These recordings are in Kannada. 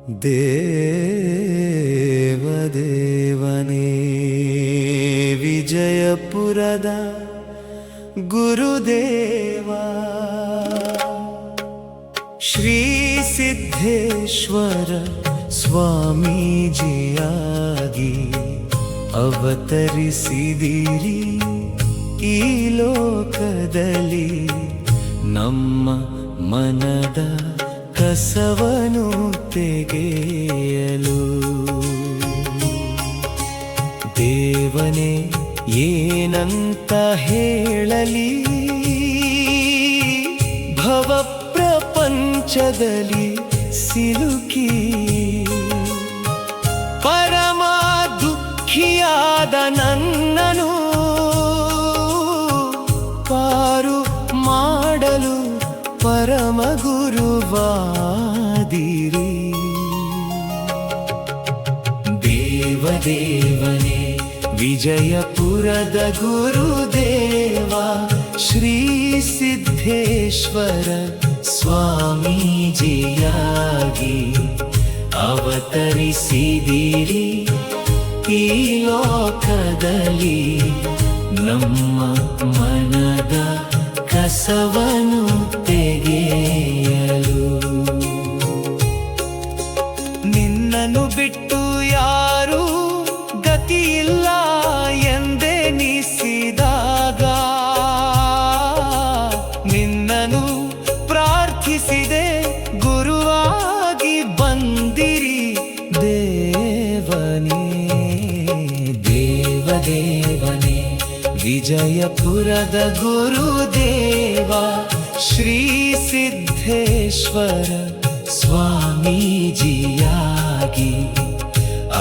ದೇವದೇವನೇ ವಿಜಯಪುರದ ಗುರುದೇವ ಶ್ರೀ ಸಿದ್ಧೇಶ್ವರ ಸ್ವಾಮೀಜಿಯಾಗಿ ಅವತರಿಸಿದಿರಿ ಈ ಲೋಕದಲ್ಲಿ ನಮ್ಮ ಮನದ ಕಸವನು ತೆಗೆಯಲು. ದೇವನೇ ಏನಂತ ಹೇಳಲಿ, ಭವ ಪ್ರಪಂಚದಲ್ಲಿ ಸಿಲುಕಿ ಪರಮ ದುಃಖಿಯಾದ ನನ್ನನು ಪಾರು ಮಾಡಲು ಪರಮ ಗುರುವಾದಿರಿ. ದೇವದೇವನೇ ವಿಜಯಪುರದ ಗುರುದೇವ ಶ್ರೀ ಸಿದ್ಧೇಶ್ವರ ಸ್ವಾಮೀಜಿಯಾಗಿ ಅವತರಿಸಿದಿರಿ ಈ ಲೋಕದಲ್ಲಿ ನಮ್ಮ ಮನದ ಕಸವನು ತೆಗೆಯಲು. ನಿನ್ನನ್ನು ಬಿಟ್ಟು ಯಾರೂ ಗತಿಯಿಲ್ಲ ಎಂದೆನಿಸಿದಾಗ ನಿನ್ನನ್ನು ಪ್ರಾರ್ಥಿಸಿದೆ, ಗುರುವಾಗಿ ಬಂದಿರಿ ದೇವನೇ. ದೇವದೇವನೇ ವಿಜಯಪುರದ ಗುರುದೇವ ಶ್ರೀ ಸಿದ್ಧೇಶ್ವರ ಸ್ವಾಮೀಜಿಯಾಗಿ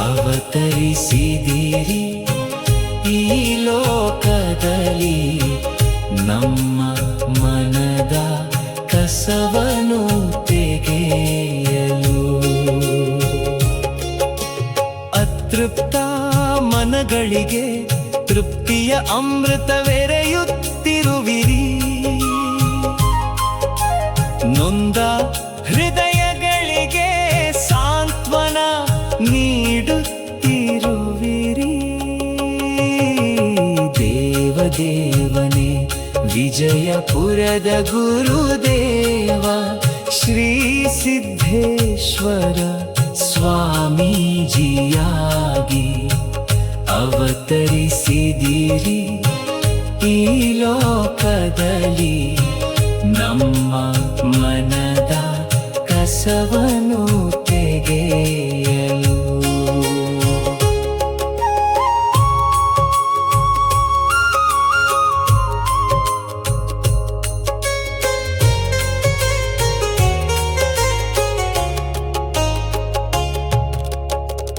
ಅವತರಿಸಿದಿರಿ ಈ ಲೋಕದಲ್ಲಿ ನಮ್ಮ ಮನದ ಕಸವನು ತೆಗೆಯಲು. ಅತೃಪ್ತ ಮನಗಳಿಗೆ ತೃಪ್ತಿಯ ಅಮೃತವೆರೆಯುತ್ತಿರುವಿರಿ, ನೊಂದ ಹೃದಯಗಳಿಗೆ ಸಾಂತ್ವನ ನೀಡುತ್ತಿರುವಿರಿ. ದೇವದೇವನೇ ವಿಜಯಪುರದ ಗುರುದೇವ ಶ್ರೀ ಸಿದ್ಧೇಶ್ವರ ಸ್ವಾಮೀಜಿಯಾಗಿ ಅವತರಿಸಿದಿರಿ ಈ ಲೋಕದಲ್ಲಿ ನಮ್ಮ ಮನದ ಕಸವನು ತೆಗೆಯಲು.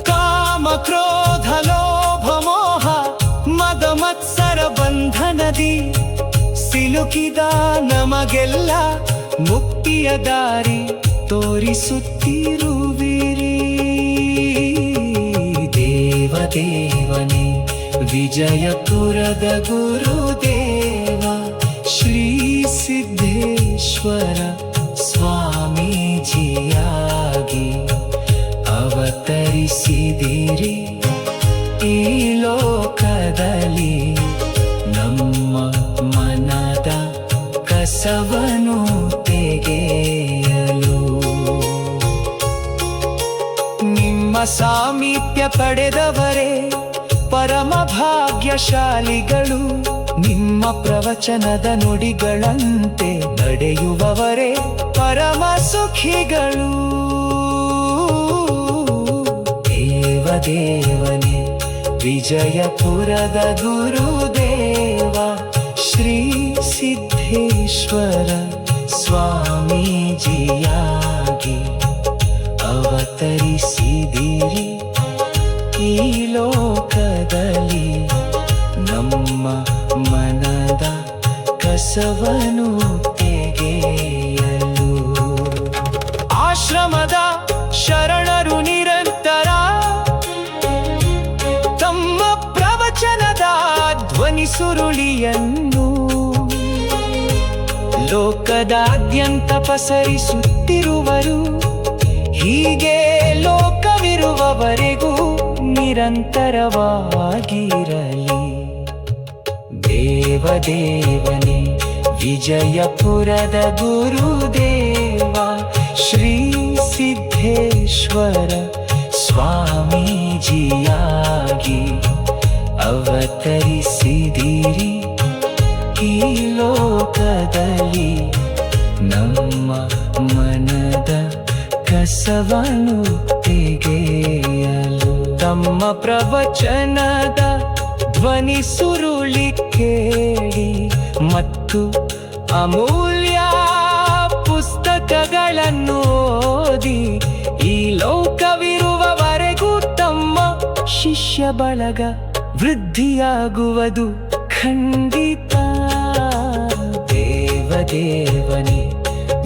ಕಾಮ ಕ್ರೋಧ ಲೋಭ ಮೋಹ ಮದ ಮತ್ಸರ ಬಂಧನದಿ ಸಿಲುಕಿದ ನಮಗೆಲ್ಲ ಮುಕ್ತಿಯ ದಾರಿ ತೋರಿಸುತ್ತಿರುವಿರಿ. ದೇವದೇವನೇ ವಿಜಯಪುರದ ಗುರುದೇವ ಶ್ರೀ ಸಿದ್ಧೇಶ್ವರ ಸ್ವಾಮೀಜಿಯಾಗಿ ಅವತರಿಸಿದಿರಿ ಈ ಲೋಕದಲ್ಲಿ ನಮ್ಮ ಮನದ ಕಸವನು ತೆಗೆಯಲು. ನಿಮ್ಮ ಸಾಮೀಪ್ಯ ಪಡೆದವರೇ ಪರಮ ಭಾಗ್ಯಶಾಲಿಗಳು, ನಿಮ್ಮ ಪ್ರವಚನದ ನುಡಿಗಳಂತೆ ನಡೆಯುವವರೇ ಪರಮ ಸುಖಿಗಳು. ದೇವದೇವನೇ ವಿಜಯಪುರದ ಗುರುದೇವ ಶ್ರೀ ಸಿದ್ಧೇಶ್ವರ ಸ್ವಾಮೀಜಿಯಾಗಿ ಅವತರಿಸಿದಿರಿ ಈ ಲೋಕದಲ್ಲಿ ನಮ್ಮ ಮನದ ಕಸವನು ತೆಗೆಯಲು. ಆಶ್ರಮದ ಶರಣರು ನಿರಂತರ ತಮ್ಮ ಪ್ರವಚನದ ಧ್ವನಿ ಸುರುಳಿಯನ್ನು ಲೋಕದಾದ್ಯಂತ ಪಸರಿಸುತ್ತಿರುವರು. ಹೀಗೆ ಇರುವವರೆಗೂ ನಿರಂತರವಾಗಿರಲಿ. ದೇವದೇವನೇ ವಿಜಯಪುರದ ಗುರುದೇವ ಶ್ರೀ ಸಿದ್ಧೇಶ್ವರ ಸ್ವಾಮೀಜಿಯಾಗಿ ಅವತರಿಸಿದಿರಿ ಈ ಲೋಕದಲ್ಲಿ. ನಮ್ಮ ಮನದ ಕಸವನ್ನು ತೆಗೆಯಲು ತಮ್ಮ ಪ್ರವಚನದ ಧ್ವನಿ ಸುರುಳಿ ಕೇಳಿ ಮತ್ತು ಅಮೂಲ್ಯ ಪುಸ್ತಕಗಳನ್ನು ಓದಿ ಈ ಲೋಕವಿರುವವರೆಗೂ ತಮ್ಮ ಶಿಷ್ಯ ಬಳಗ ವೃದ್ಧಿಯಾಗುವುದು ಖಂಡಿತ. ದೇವದೇವನೇ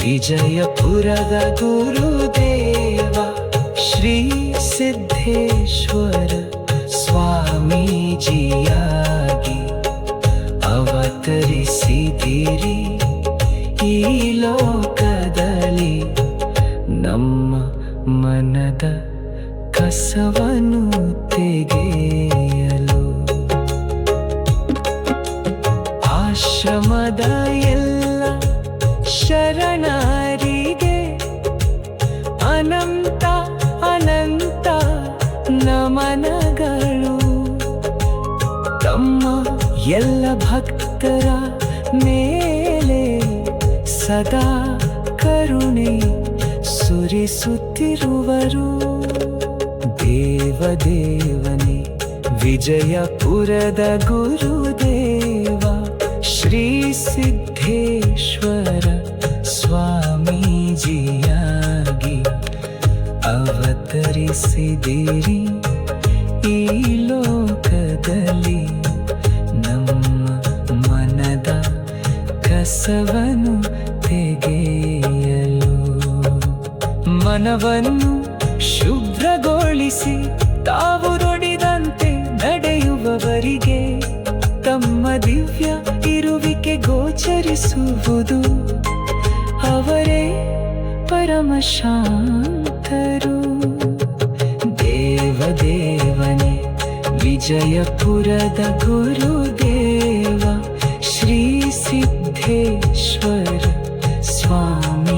ವಿಜಯಪುರದ ಗುರುದೇವ ಶ್ರೀ ಸಿದ್ಧೇಶ್ವರ ಸ್ವಾಮೀಜಿಯಾಗಿ ಅವತರಿಸಿದಿರಿ ಈ ಲೋಕದಲ್ಲಿ. ನಮ್ಮ ಮನದ ಕಸವನ್ನು ತೆಗೆಯಲು ಆಶ್ರಮದ ಎಲ್ಲ ಶರಣರಿಗೆ ಅನಂತ ಅನಂತ ನಮನಗಳು. ತಮ್ಮ ಎಲ್ಲ ಭಕ್ತರ ಮೇಲೆ ಸದಾ ಕರುಣೆ ಸುರಿಸುತ್ತಿರುವರು. ದೇವದೇವನೇ ವಿಜಯಪುರದ ಗುರುದೇವ ಶ್ರೀ ಸಿದ್ಧೇಶ್ವರ ಸ್ವಾಮೀಜಿಯಾಗಿ ಅವತರಿಸಿದಿರಿ ಈ ಲೋಕದಲ್ಲಿ. ನಮ್ಮ ಮನದ ಕಸವನ್ನು ತೆಗೆಯಲು ಮನವನ್ನು ಶುಭ್ರಗೊಳಿಸಿ ತಾವು ನುಡಿದಂತೆ ನಡೆಯುವವರಿಗೆ ತಮ್ಮ ದಿವ್ಯ ಇರುವಿಕೆ ಗೋಚರಿಸುವುದು. ಅವರೇ ಪರಮಶಾಂತರು. ದೇವದೇವನೇ ವಿಜಯಪುರದ ಗುರುದೇವ ಶ್ರೀ ಸಿದ್ಧೇಶ್ವರ ಸ್ವಾಮೀಜಿಯಾಗಿ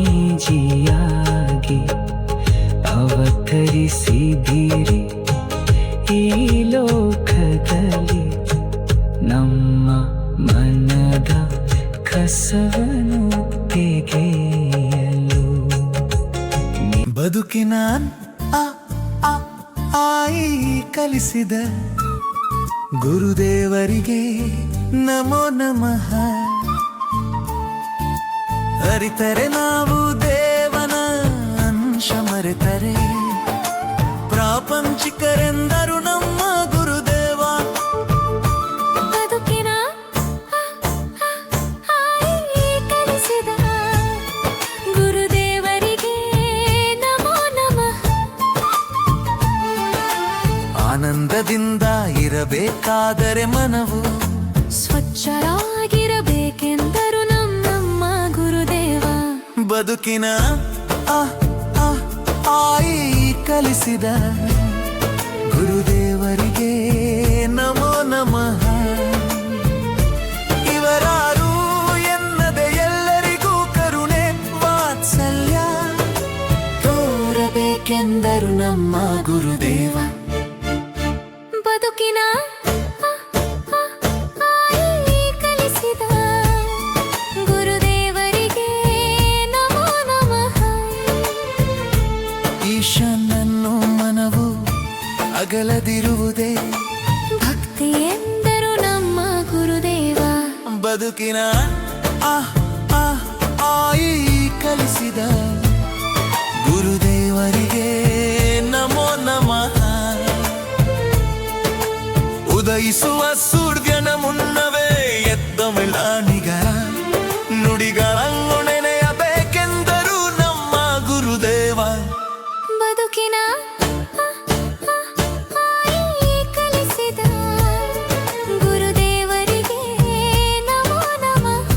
ಅವತರಿಸಿದಿರಿ ಈ ಲೋಕದಲ್ಲಿ. ನಮ್ಮ ಮನದ ಕಸವನ್ನು ತೆಗೆಯಲು ಬದುಕಿನ ಆಯಿ ಕಲಿಸಿದ ಗುರುದೇವರಿಗೆ ನಮೋ ನಮಃ. ಅರಿತರೆ ನಾವು ದೇವನ ಅಂಶ ಮರೆತರೆ ಪ್ರಾಪಂಚಿಕರೆಂದರು ನಮ್ಮ ಗುರುದೇವ. ಬದುಕಿನ ಕಲಿಸಿದ ಗುರುದೇವರಿಗೆ ನಮೋ ನಮಃ. ಆನಂದದಿಂದ ಇರಬೇಕಾದರೆ ಮನವು ಸ್ವಚ್ಛರಾಗಿರಬೇಕೆಂದರು ನಮ್ಮ ಗುರುದೇವ. ಬದುಕಿನ ಆಯಿ ಕಲಿಸಿದ ಗುರುದೇವರಿಗೆ ನಮೋ ನಮಃ. ಇವರಾರು ಎನ್ನದೆ ಎಲ್ಲರಿಗೂ ಕರುಣೆ ವಾತ್ಸಲ್ಯ ತೋರಬೇಕೆಂದರು ನಮ್ಮ ಗುರುದೇವ. ಬದುಕಿನ ಕಲಿಸಿದ ಗುರುದೇವರಿಗೆ ನಮೋ ನಮಃ. ಈಶನನ್ನು ಮನವು ಅಗಲದಿರುವುದೇ ಭಕ್ತಿ ಎಂದರು ನಮ್ಮ ಗುರುದೇವ. ಬದುಕಿನ ಆಯಿ ಕಲಿಸಿದ ಗುರುದೇವರಿಗೆ ನಮೋ ನಮಃ. ಉದಯಿಸುವ ಸೂರ್ಯನ ಮುನ್ನವೇ ಎದ್ದ ಮೆಲಾನಿಗರ ನುಡಿಗಳನ್ನು ನೆನೆಯಬೇಕೆಂದರು ನಮ್ಮ ಗುರುದೇವ. ಬದುಕಿನ ಕಲಿಸಿದ ಗುರುದೇವರಿಗೆ ನಮೋ ನಮಃ.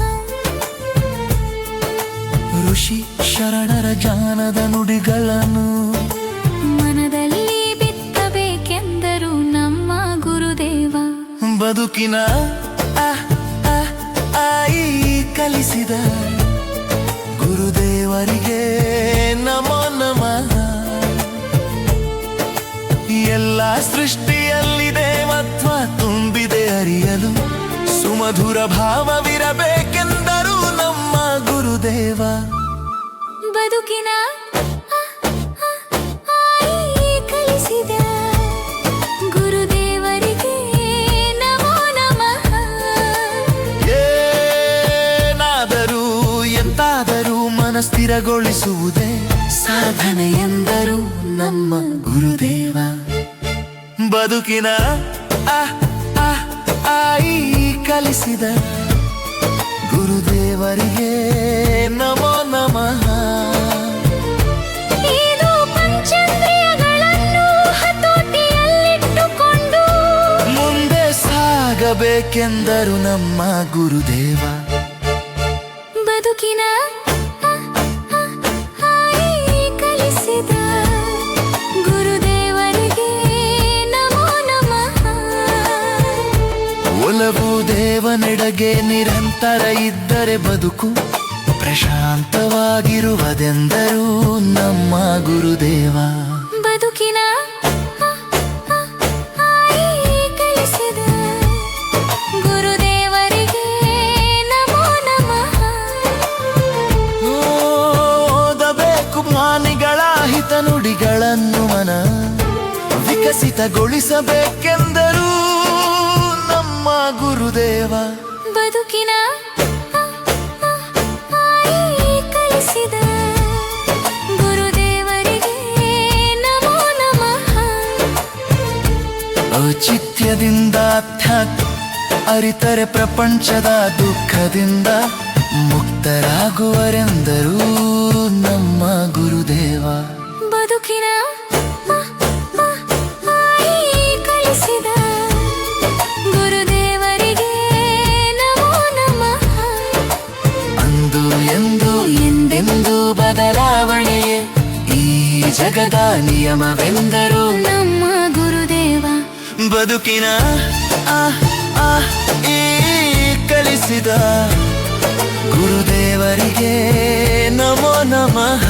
ಋಷಿ ಶರಣರ ಜಾನದ ನುಡಿಗಳನ್ನು ಮನದಲ್ಲಿ ಬಿತ್ತ ಬದುಕಿನ ಆ ಆ ಆಯಿ ಕಲಿಸಿದ ಗುರುದೇವರಿಗೆ ನಮೋ ನಮಃ. ಎಲ್ಲ ಸೃಷ್ಟಿಯಲ್ಲಿ ದೇವತ್ವ ತುಂಬಿದೆ ಅರಿಯಲು ಸುಮಧುರ ಭಾವವಿರಬೇಕೆಂದರು ನಮ್ಮ ಗುರುದೇವ. ಬದುಕಿನ ಆಯಿ ಕಲಿಸಿದ ಗುರುದೇವರಿಗೆ ನಮೋ ನಮಃ. ಏನಾದರೂ ಎಂತಾದರೂ ಮನಸ್ಥಿರಗೊಳಿಸುವುದೇ ಸಾಧನೆ ಎಂದರು ನಮ್ಮ ಗುರುದೇವ. ಬದುಕಿನ ಆ ಆ ಆಯಿ ಕಲಿಸಿದ ಗುರುದೇವರಿಗೆ ನಮೋ ನಮಃ. ಇದು ಪಂಚೇಂದ್ರಿಯಗಳನ್ನು ಹತೋಟಿಯಲ್ಲಿಟ್ಟುಕೊಂಡು ಮುಂದೆ ಸಾಗಬೇಕೆಂದರು ನಮ್ಮ ಗುರುದೇವ. ಬದುಕಿನ ಆಯಿ ಕಲಿಸಿದ ಗುರುದೇವರಿಗೆ ನಮೋ ನಮಃ. ಒಲವು ದೇವನೆಡೆಗೆ ನಿರಂತರ ಇದ್ದರೆ ಬದುಕು ಪ್ರಶಾಂತವಾಗಿರುವುದೆಂದರು ನಮ್ಮ ಗುರುದೇವ. ಬದುಕಿನ ಆಯಿ ಕಲಿಸಿದ ಗುರುದೇವರಿಗೆ ನಮೋ ನಮಃ. ಓದಬೇಕು ಜ್ಞಾನಿಗಳ ಹಿತ ನುಡಿಗಳನ್ನು ಮನ ವಿಕಸಿತಗೊಳಿಸಬೇಕೆಂದರು ನಮ್ಮ ಗುರುದೇವ. ಬದುಕಿನ ಆಯಿ ಕಲಿಸಿದ ಗುರುದೇವರಿಗೆ ನಮೋ ನಮಃ. ಔಚಿತ್ಯದಿಂದ ಅಧ್ಯಾತ್ಮ ಅರಿತರೆ ಪ್ರಪಂಚದ ದುಃಖದಿಂದ ಮುಕ್ತರಾಗುವರೆಂದರು ನಮ್ಮ ಗುರುದೇವ. ಬದುಕಿನ ಆಯಿ ಕಲಿಸಿದ ಗುರುದೇವರಿಗೆ ನಮೋ ನಮಃ. ಅಂದು ಎಂದು ಎಂದೆಂದು ಬದಲಾವಣೆಯೇ ಈ ಜಗದ ನಿಯಮವೆಂದರು ನಮ್ಮ ಗುರುದೇವ. ಬದುಕಿನ ಆ ಆ ಈ ಕಲಿಸಿದ ಗುರುದೇವರಿಗೆ ನಮೋ ನಮಃ.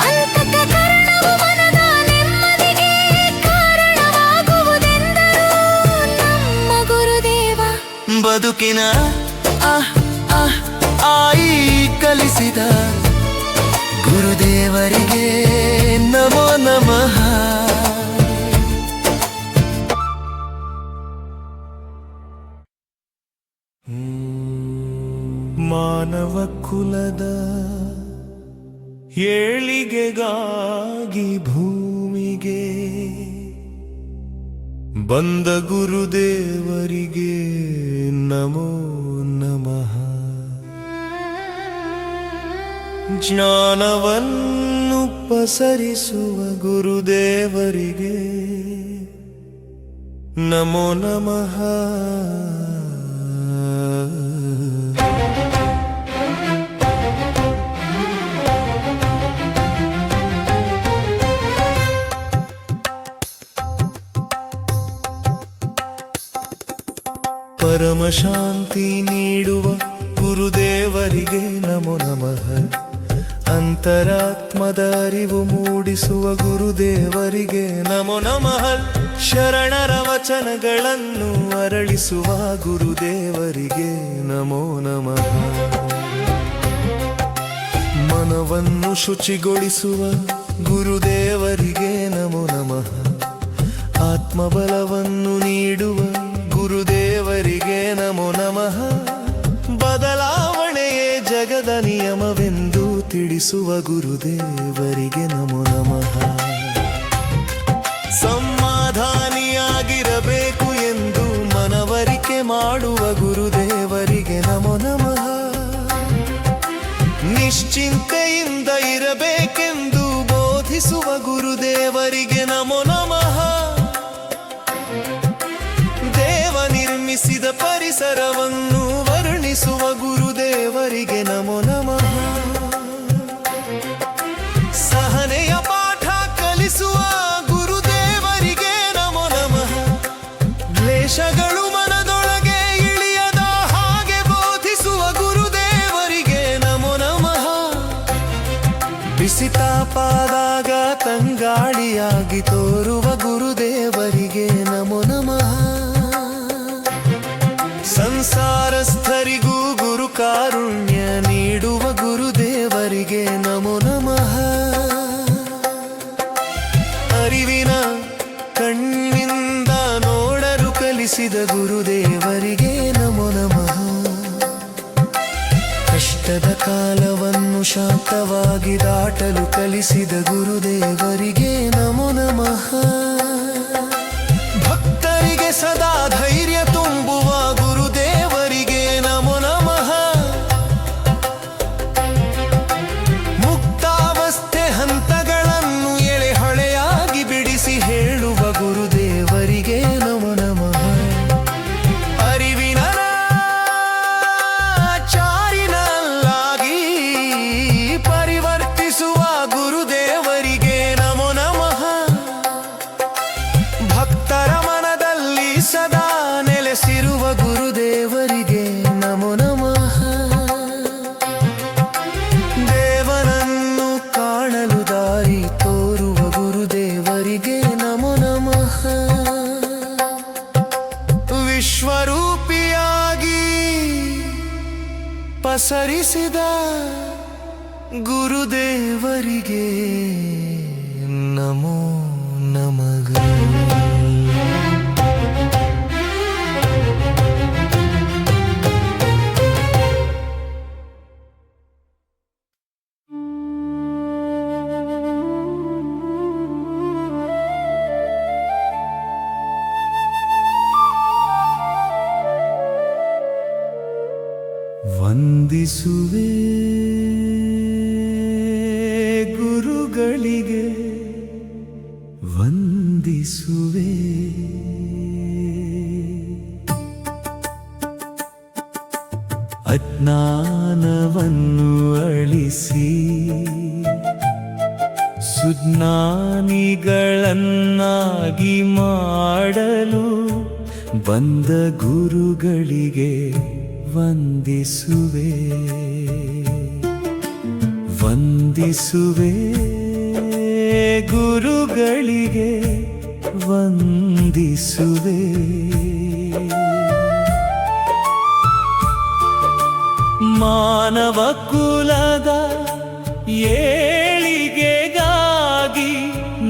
ಅಂತಃಕರಣವು ಮನದ ನೆಮ್ಮದಿಗೆ ಕಾರಣವಾಗುವುದೆಂದರು ನಮ್ಮ ಗುರುದೇವ. ಬದುಕಿನ ಆ ಆ ಆಯಿ ಕಲಿಸಿದ ಗುರುದೇವರಿಗೆ ನಮೋ ನಮಃ. ಮಾನವ ಕುಲದ ಏಳಿಗೆಗಾಗಿ ಭೂಮಿಗೆ ಬಂದ ಗುರುದೇವರಿಗೆ ನಮೋ ನಮಃ. ಜ್ಞಾನವನ್ನು ಪಸರಿಸುವ ಗುರುದೇವರಿಗೆ ನಮೋ ನಮಃ. ಪರಮ ಶಾಂತಿ ನೀಡುವ ಗುರುದೇವರಿಗೆ ನಮೋ ನಮಃ. ಅಂತರಾತ್ಮದ ಅರಿವು ಮೂಡಿಸುವ ಗುರುದೇವರಿಗೆ ನಮೋ ನಮಃ. ಶರಣರ ವಚನಗಳನ್ನು ಅರಳಿಸುವ ಗುರುದೇವರಿಗೆ ನಮೋ ನಮಃ. ಮನವನ್ನು ಶುಚಿಗೊಳಿಸುವ ಗುರುದೇವರಿಗೆ ನಮೋ ನಮಃ. ಆತ್ಮಬಲವನ್ನು ನೀಡುವ ಗುರುದೇವರಿಗೆ ನಮೋ ನಮಃ. ಬದಲಾವಣೆಯೇ ಜಗದ ನಿಯಮವೆಂದು ತಿಳಿಸುವ ಗುರುದೇವರಿಗೆ ನಮೋ ನಮಃ. ಸಮಾಧಾನಿಯಾಗಿರಬೇಕು ಎಂದು ಮನವರಿಕೆ ಮಾಡುವ ಗುರುದೇವರಿಗೆ ನಮೋ ನಮಃ. ನಿಶ್ಚಿಂತೆಯಿಂದ ಇರಬೇಕೆಂದು ಬೋಧಿಸುವ ಗುರುದೇವರಿಗೆ ನಮೋ ನಮಃ. ದೇವ ನಿರ್ಮಿಸಿದ ಪರಿಸರವನ್ನು ವರ್ಣಿಸುವ ಗುರುದೇವರಿಗೆ ನಮೋ ನಮಃ. ಸಹನೆಯ ಪಾಠ ಕಲಿಸುವ ಗುರುದೇವರಿಗೆ ನಮೋ ನಮಃ. ಕ್ಲೇಶ ಸಾಪಾದಾಗ ತಂಗಾಳಿಯಾಗಿ ತೋರುವ ಗುರುದೇವರಿಗೆ ನಮೋ ನಮಃ. ಸಂಸಾರಸ್ಥರಿಗೂ ಗುರು ಕಾರುಣ್ಯ ನೀಡುವ ಗುರುದೇವರಿಗೆ ನಮೋ ನಮಃ. ಅರಿವಿನ ಕಣ್ಣಿಂದ ನೋಡಲು ಕಲಿಸಿದ ಗುರುದೇವರಿಗೆ ನಮೋ ನಮಃ. ಕಷ್ಟದ ಕಾಲವನ್ನು ಶಾಂತವಾಗಿ ದಾಟಲು ಕಲಿಸಿದ ಗುರುದೇವರಿಗೆ ನಮೋ ನಮಃ. ಭಕ್ತರಿಗೆ ಸದಾ ಧೈರ್ಯ ತುಂಬುವ ಗುರುದೇವರಿಗೆ ನಮೋ ನಮಃ. ಮುಕ್ತಾವಸ್ಥೆ ಹಂತಗಳನ್ನು ಎಳೆಹೊಳೆಯಾಗಿ ಬಿಡಿಸಿ ಹೇಳುವ ಗುರುದೇವರಿಗೆ ನಮೋ ನಮಃ. ಅರಿವಿನ ಚಾರಿನಲ್ಲಾಗಿ ಪರಿವರ್ತಿಸುವ ಗುರುದೇವರಿಗೆ ನಮೋ ನಮಃ. ಭಕ್ತರ ಮನದಲ್ಲಿ ಸದಾ ನೆಲೆಸಿರುವ ಗುರುದೇವರಿಗೆ ನಮೋ ನಮಃ. ದೇವನನ್ನು ಕಾಣಲು ದಾರಿ ತೋರುವ ಗುರುದೇವರಿಗೆ ನಮೋ ನಮಃ. ವಿಶ್ವರೂಪಿಯಾಗಿ ಪಸರಿಸಿದ ಗುರುದೇವರಿಗೆ ನಮೋ ನಮಃ. ವಂದಿಸುವೆ ಗುರುಗಳಿಗೆ ವಂದಿಸುವೆ. ಅಜ್ಞಾನವನ್ನು ಅಳಿಸಿ ಸುಜ್ಞಾನಿಗಳನ್ನಾಗಿ ಮಾಡಲು ಬಂದ ಗುರುಗಳಿಗೆ ವಂದಿಸುವೆ. ವಂದಿಸುವೆ ಗುರುಗಳಿಗೆ ವಂದಿಸುವೆ. ಮಾನವ ಕುಲದ ಏಳಿಗೆಗಾಗಿ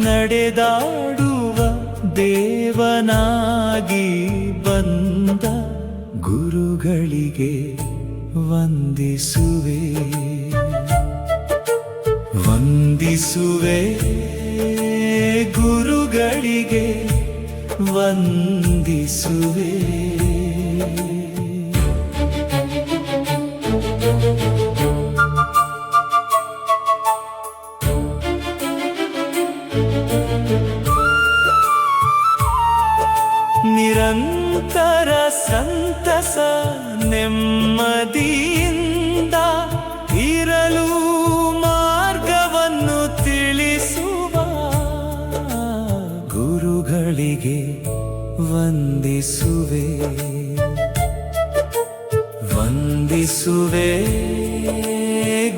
ನಡೆದಾಡುವ ದೇವನಾಗಿ ಬಂದ ಗುರುಗಳಿಗೆ ವಂದಿಸುವೆ. ವಂದಿಸುವೆ ಗುರುಗಳಿಗೆ ವಂದಿಸುವೆ. ನಿರಂತರ ಸಂತಸ ನೆಮ್ಮದಿಯಿಂದ ಇರಲು ಮಾರ್ಗವನ್ನು ತಿಳಿಸುವ ಗುರುಗಳಿಗೆ ವಂದಿಸುವೆ. ವಂದಿಸುವೆ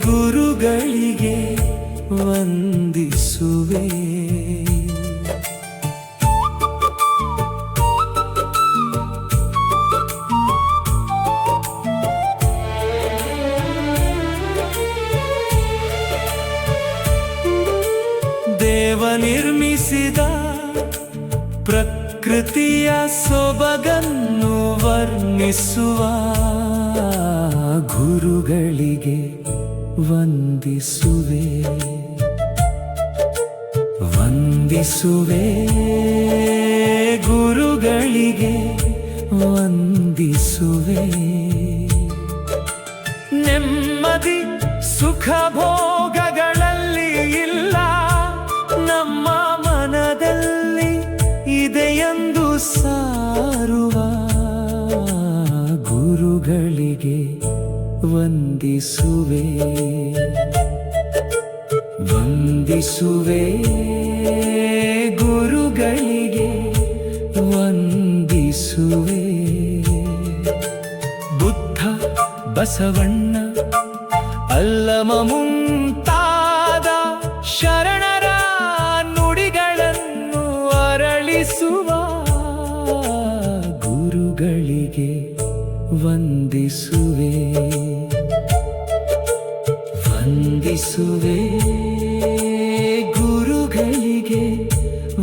ಗುರುಗಳಿಗೆ ವಂದಿಸುವೆ. ದೇವ ನಿರ್ಮಿಸಿದ ಪ್ರಕೃತಿಯ ಸೊಬಗನ್ನು ವರ್ಣಿಸುವ ಗುರುಗಳಿಗೆ ವಂದಿಸುವೆ. ವಂದಿಸುವೆ ಗುರುಗಳಿಗೆ ವಂದಿಸುವೆ. ನೆಮ್ಮದಿ ಸುಖ ಭೋಗಗಳಲ್ಲಿ ಇಲ್ಲ, ನಮ್ಮ ಮನದಲ್ಲಿ ಇದೆಯೆಂದು ಸಾರುವ ಗುರುಗಳಿಗೆ ವಂದಿಸುವೆ. ವಂದಿಸುವೆ ಗುರುಗಳಿಗೆ ವಂದಿಸುವೆ. ಬುದ್ಧ ಬಸವಣ್ಣ ಅಲ್ಲಮ ಮುಂತಾದ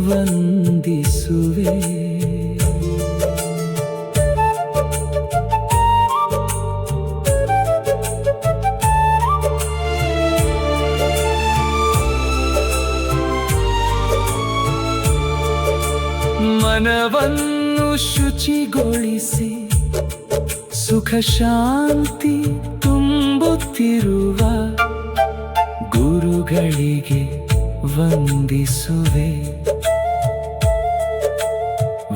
ವಂದಿಸುವೆ. ಮನವನ್ನು ಶುಚಿಗೊಳಿಸಿ ಸುಖ ಶಾಂತಿ ತುಂಬುತ್ತಿರುವ ಗುರುಗಳಿಗೆ ವಂದಿಸುವೆ.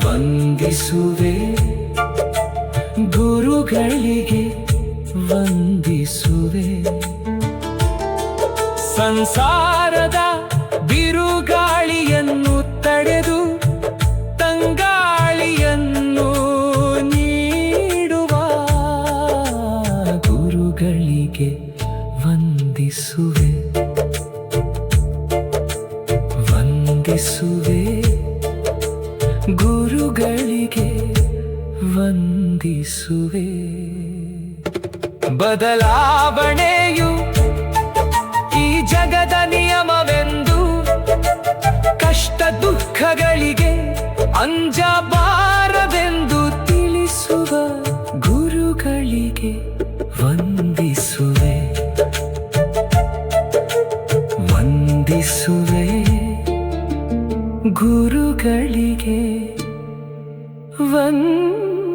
ವಂದಿಸುವೆ ಗುರುಗಳಿಗೆ ವಂದಿಸುವೆ. ಸಂಸಾರದ ಬಿರುಗಾಳಿಯನ್ನು ತಡೆದು ತಂಗಾಳಿಯನ್ನು ನೀಡುವ ಗುರುಗಳಿಗೆ ವಂದಿಸುವೆ. ವಂದಿಸುವೆ ಗುರುಗಳಿಗೆ ವಂದಿಸುವೆ. ಬದಲಾವಣೆಯು ಈ ಜಗದ ನಿಯಮವೆಂದು ಕಷ್ಟ ದುಃಖಗಳಿಗೆ ಅಂಜಬಾರದೆಂದು ತಿಳಿಸುವ ಗುರುಗಳಿಗೆ ವಂದಿಸುವೆ. ವಂದಿಸುವೆ ಗುರುಗಳಿಗೆ ವಂದಿಸುವೆ.